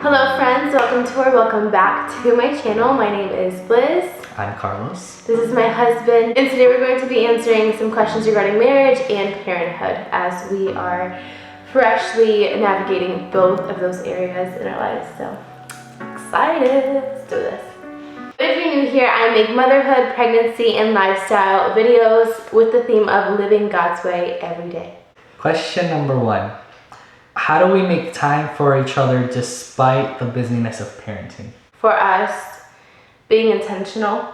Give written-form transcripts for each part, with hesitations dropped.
Hello friends, welcome back to my channel. My name is Bliss. I'm Carlos. This is my husband, and today we're going to be answering some questions regarding marriage and parenthood as we are freshly navigating both of those areas in our lives. So excited, let's do this. If you're new here, I make motherhood, pregnancy, and lifestyle videos with the theme of living God's way every day. Question number 1. How do we make time for each other despite the busyness of parenting? For us, being intentional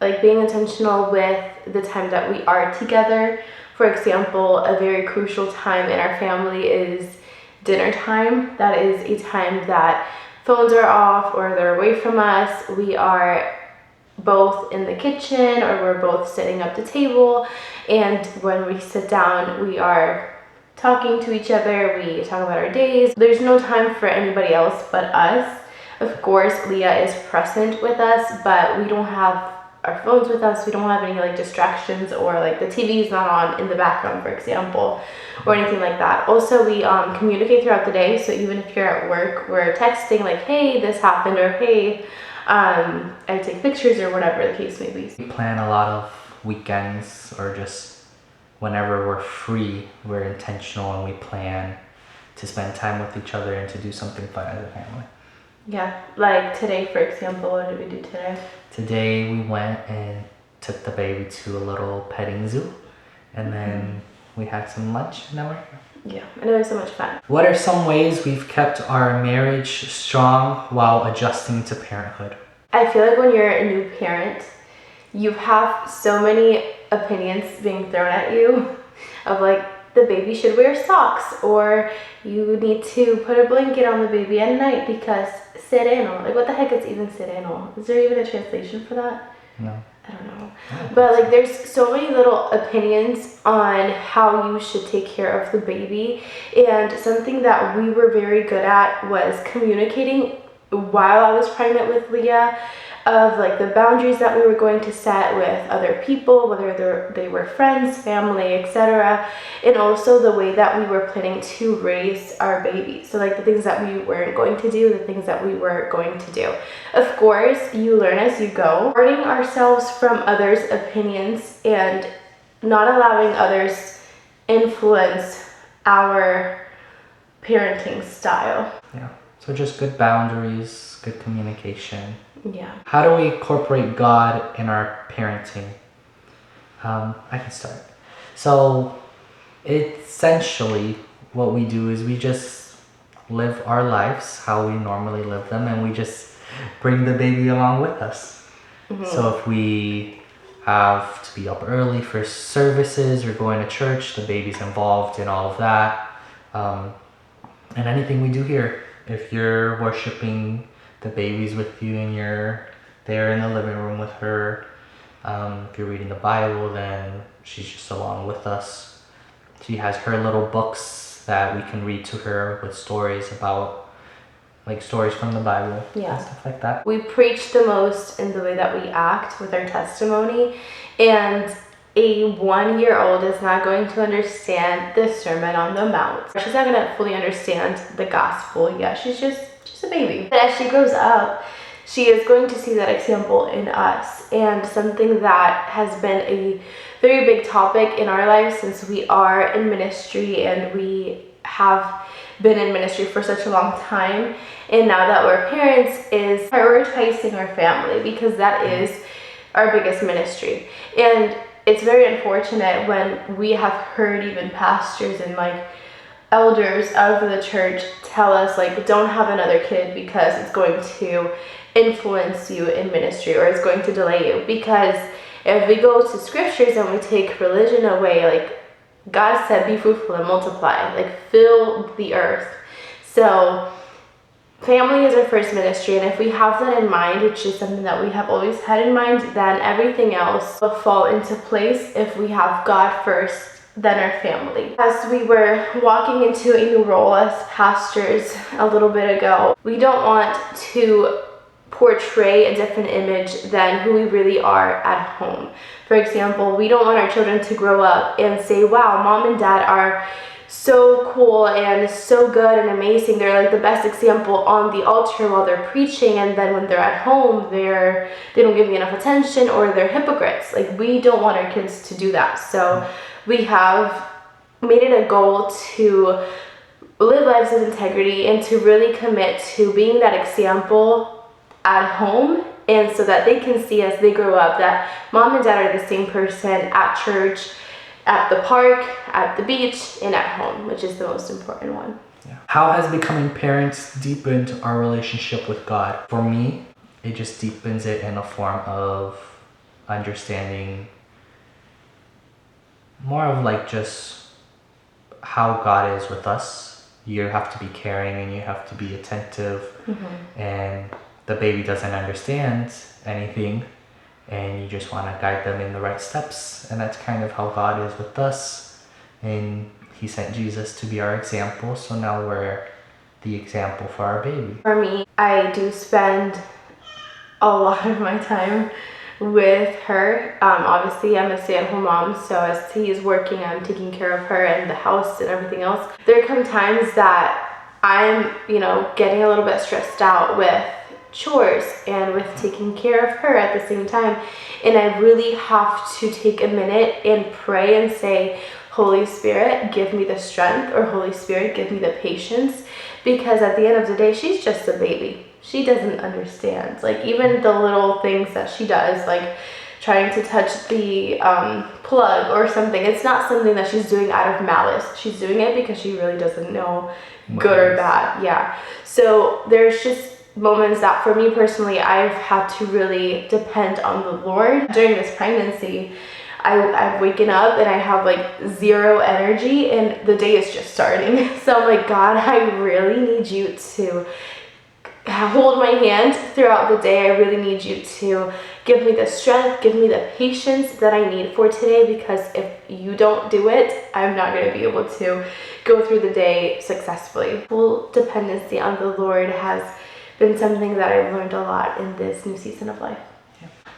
with the time that we are together. For example, a very crucial time in our family is dinner time. That is a time that phones are off or they're away from us. We are both in the kitchen or we're both sitting at the table, and when we sit down, we are talking to each other, we talk about our days. There's no time for anybody else but us. Of course, Leah is present with us, but we don't have our phones with us. We don't have any distractions, or the TV is not on in the background, for example, or anything like that. Also, we communicate throughout the day. So even if you're at work, we're texting hey, this happened, or hey, I take pictures, or whatever the case may be. We plan a lot of weekends, or just whenever we're free, we're intentional and we plan to spend time with each other and to do something fun as a family. Yeah, like today, for example, what did we do today? Today we went and took the baby to a little petting zoo, and then we had some lunch, and now we're here. Yeah, and it was so much fun. What are some ways we've kept our marriage strong while adjusting to parenthood? I feel like when you're a new parent, you have so many opinions being thrown at you of the baby should wear socks, or you need to put a blanket on the baby at night because sereno. What the heck is even sereno? Is there even a translation for that? No. I don't know. But there's so many little opinions on how you should take care of the baby, and something that we were very good at was communicating while I was pregnant with Leah, of the boundaries that we were going to set with other people, whether they were friends, family, etc., and also the way that we were planning to raise our baby. So the things that we weren't going to do, the things that we were going to do. Of course, you learn as you go, guarding ourselves from others' opinions and not allowing others influence our parenting style. Yeah. So just good boundaries, good communication. Yeah. How do we incorporate God in our parenting? I can start. So essentially what we do is we just live our lives how we normally live them, and we just bring the baby along with us. Mm-hmm. So if we have to be up early for services or going to church, the baby's involved in all of that. And anything we do here. If you're worshiping, the baby's with you and you're there in the living room with her. If you're reading the Bible, then she's just along with us. She has her little books that we can read to her with stories about, stories from the Bible. Yeah. And stuff like that. We preach the most in the way that we act with our testimony, and a 1-year-old is not going to understand the Sermon on the Mount. She's not going to fully understand the gospel yet. She's just a baby. But as she grows up, she is going to see that example in us. And something that has been a very big topic in our lives since we are in ministry, and we have been in ministry for such a long time, and now that we're parents, is prioritizing our family, because that is our biggest ministry. And it's very unfortunate when we have heard even pastors and elders of the church tell us don't have another kid because it's going to influence you in ministry, or it's going to delay you. Because if we go to scriptures and we take religion away, God said, be fruitful and multiply, fill the earth. So family is our first ministry, and if we have that in mind, which is something that we have always had in mind, then everything else will fall into place if we have God first, then our family. As we were walking into a new role as pastors a little bit ago, we don't want to portray a different image than who we really are at home. For example, we don't want our children to grow up and say, wow, mom and dad are so cool and so good and amazing. They're like the best example on the altar while they're preaching, and then when they're at home, they don't give me enough attention, or they're hypocrites. Like, we don't want our kids to do that. So we have made it a goal to live lives of integrity and to really commit to being that example at home, and so that they can see as they grow up that mom and dad are the same person at church, at the park, at the beach, and at home, which is the most important one. Yeah. How has becoming parents deepened our relationship with God? For me, it just deepens it in a form of understanding more of like just how God is with us. You have to be caring and you have to be attentive, and the baby doesn't understand anything, and you just want to guide them in the right steps. And that's kind of how God is with us, and he sent Jesus to be our example, so now we're the example for our baby. For me, I do spend a lot of my time with her. Obviously, I'm a stay-at-home mom, so as he is working, I'm taking care of her and the house and everything else. There come times that I'm, getting a little bit stressed out with chores and with taking care of her at the same time, and I really have to take a minute and pray and say, Holy Spirit, give me the strength, or Holy Spirit, give me the patience, because at the end of the day, she's just a baby. She doesn't understand. Like, even the little things that she does, like trying to touch the plug or something, it's not something that she's doing out of malice. She's doing it because she really doesn't know good or bad. Yeah. So there's just moments that for me personally, I've had to really depend on the Lord. During this pregnancy, I've waken up and I have like zero energy, and the day is just starting. So I'm like, God, I really need you to hold my hand throughout the day. I really need you to give me the strength, give me the patience that I need for today, because if you don't do it, I'm not going to be able to go through the day successfully. Full dependency on the Lord has been something that I've learned a lot in this new season of life.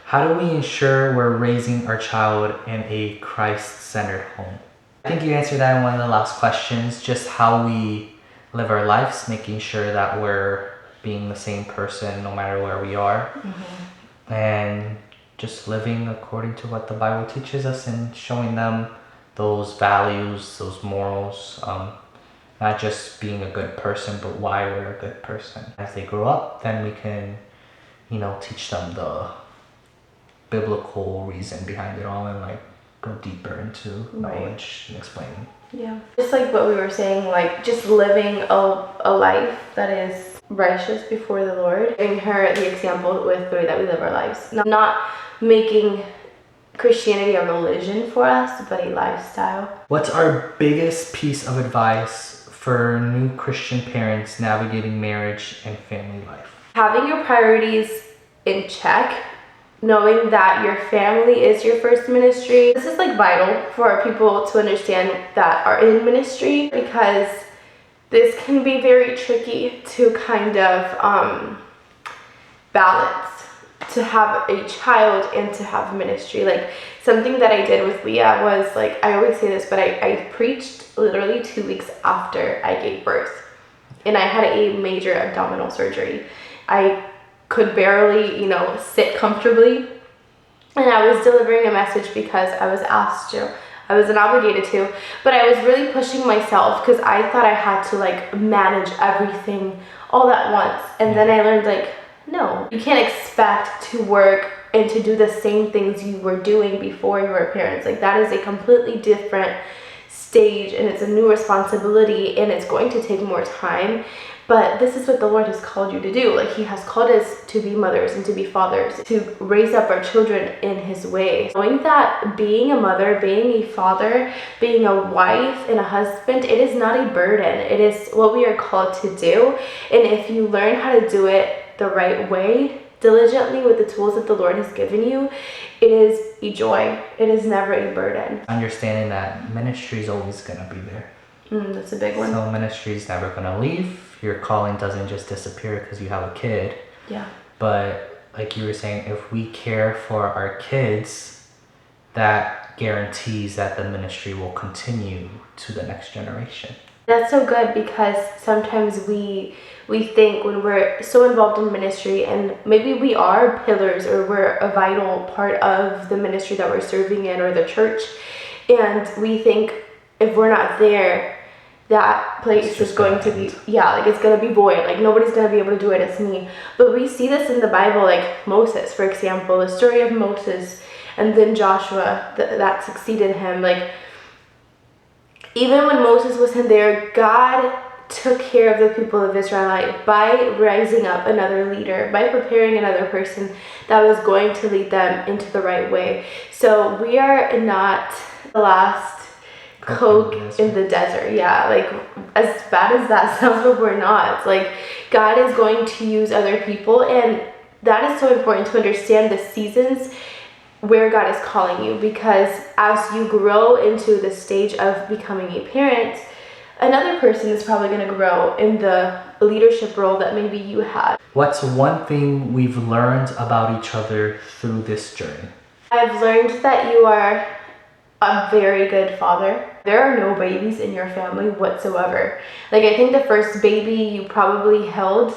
How do we ensure we're raising our child in a Christ-centered home? I think you answered that in one of the last questions, just how we live our lives, making sure that we're being the same person no matter where we are, and just living according to what the Bible teaches us and showing them those values, those morals, not just being a good person, but why we're a good person. As they grow up, then we can, teach them the biblical reason behind it all, and like go deeper into knowledge and explaining. Yeah, just like what we were saying, like just living a life that is righteous before the Lord, giving her the example with the way that we live our lives, not making Christianity a religion for us, but a lifestyle. What's our biggest piece of advice for new Christian parents navigating marriage and family life? Having your priorities in check, knowing that your family is your first ministry. This is like vital for people to understand that are in ministry, because this can be very tricky to kind of balance, to have a child and to have ministry. Like, something that I did with Leah was, like, I always say this, but I preached literally 2 weeks after I gave birth, and I had a major abdominal surgery. I could barely, sit comfortably. And I was delivering a message because I was asked to. I wasn't obligated to, but I was really pushing myself because I thought I had to like manage everything all at once. And then I learned, like, no, you can't expect to work and to do the same things you were doing before you were parents. Like, that is a completely different stage, and it's a new responsibility, and it's going to take more time. But this is what the Lord has called you to do. Like, he has called us to be mothers and to be fathers, to raise up our children in his way. Knowing that being a mother, being a father, being a wife and a husband, it is not a burden. It is what we are called to do. And if you learn how to do it the right way, diligently, with the tools that the Lord has given you, it is a joy. It is never a burden. Understanding that ministry is always going to be there. That's a big one. So ministry is never going to leave. Your calling doesn't just disappear because you have a kid. Yeah. But like you were saying, if we care for our kids, that guarantees that the ministry will continue to the next generation. That's so good, because sometimes we think when we're so involved in ministry, and maybe we are pillars or we're a vital part of the ministry that we're serving in, or the church, and we think if we're not there, that place is going to be, it's going to be void. Like, nobody's going to be able to do it as me. But we see this in the Bible, like Moses, for example, the story of Moses, and then Joshua that succeeded him. Like, even when Moses wasn't there, God took care of the people of Israel by rising up another leader, by preparing another person that was going to lead them into the right way. So we are not the last Coke in the desert. Yeah, like, as bad as that sounds, but we're not. Like, God is going to use other people, and that is so important to understand the seasons where God is calling you, because as you grow into the stage of becoming a parent, another person is probably going to grow in the leadership role that maybe you had. What's one thing we've learned about each other through this journey? I've learned that you are a very good father. There are no babies in your family whatsoever. Like, I think the first baby you probably held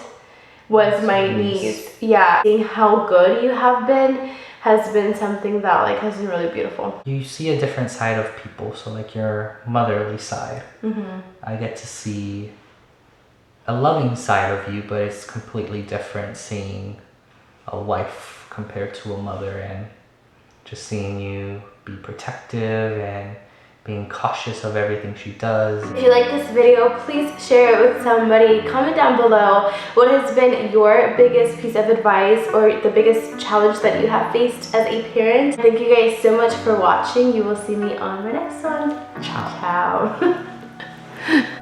was my niece. Yeah, seeing how good you have been has been something that, like, has been really beautiful. You see a different side of people, so like your motherly side. I get to see a loving side of you, but it's completely different seeing a wife compared to a mother, and just seeing you be protective and being cautious of everything she does. If you like this video, please share it with somebody. Comment down below what has been your biggest piece of advice or the biggest challenge that you have faced as a parent. Thank you guys so much for watching. You will see me on my next one. Ciao. Ciao.